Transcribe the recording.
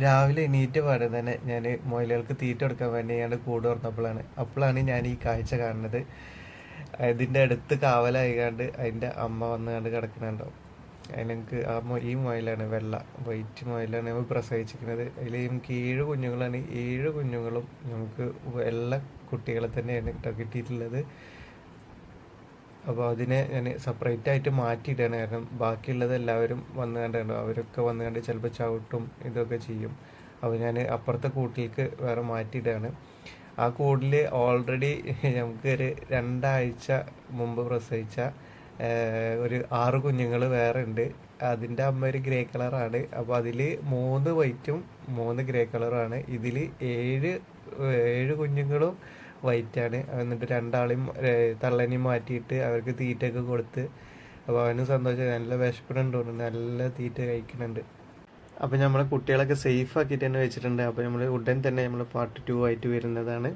രാവിലെ എണീറ്റ പാടെ തന്നെ ഞാൻ മുയലുകൾക്ക് തീറ്റ കൊടുക്കാൻ വേണ്ടി ഞാൻ കൂട് അപ്പോഴാണ് ഞാൻ ഈ കാഴ്ച കാണുന്നത്. ഇതിൻ്റെ അടുത്ത് കാവലായിക്കാണ്ട് അതിൻ്റെ അമ്മ വന്ന് കണ്ട് കിടക്കുന്നുണ്ടാവും. അതിനെനിക്ക് ഈ മുയലാണ്, വെള്ള വൈറ്റ് മുയലാണ് നമ്മൾ പ്രസവിച്ചിരിക്കുന്നത്. അതിൽ നമുക്ക് 7 കുഞ്ഞുങ്ങളാണ്. 7 കുഞ്ഞുങ്ങളും നമുക്ക് വെള്ള കുട്ടികളെ തന്നെയാണ് കേട്ടോ കിട്ടിയിട്ടുള്ളത്. അപ്പോൾ അതിനെ ഞാൻ സെപ്പറേറ്റ് ആയിട്ട് മാറ്റിയിടുകയാണ്. കാരണം ബാക്കിയുള്ളത് എല്ലാവരും വന്നു കണ്ടുണ്ടോ, അവരൊക്കെ വന്നു കണ്ട് ചിലപ്പോൾ ചവിട്ടും ഇതൊക്കെ ചെയ്യും. അപ്പോൾ ഞാൻ അപ്പുറത്തെ കൂട്ടിലേക്ക് വേറെ മാറ്റിയിടുകയാണ്. ആ കൂടിൽ ഓൾറെഡി നമുക്കൊരു 2 ആഴ്ച മുമ്പ് പ്രസവിച്ച ഒരു 6 കുഞ്ഞുങ്ങൾ വേറെ ഉണ്ട്. അതിൻ്റെ അമ്മ ഒരു ഗ്രേ കളറാണ്. അപ്പോൾ അതിൽ 3 വൈറ്റും 3 ഗ്രേ കളറുമാണ്. ഇതിൽ 7 കുഞ്ഞുങ്ങളും വൈറ്റാണ്. എന്നിട്ട് 2 ആളെയും തള്ളനെയും മാറ്റിയിട്ട് അവർക്ക് തീറ്റയൊക്കെ കൊടുത്ത്. അപ്പോൾ അവന് സന്തോഷം, നല്ല വിശപ്പിനുണ്ട് തോന്നുന്നു, നല്ല തീറ്റ കഴിക്കുന്നുണ്ട്. അപ്പോൾ നമ്മളെ കുട്ടികളൊക്കെ സേഫ് ആക്കിയിട്ട് തന്നെ വെച്ചിട്ടുണ്ട്. അപ്പോൾ നമ്മൾ ഉടൻ തന്നെ നമ്മൾ പാർട്ട് 2 ആയിട്ട് വരുന്നതാണ്.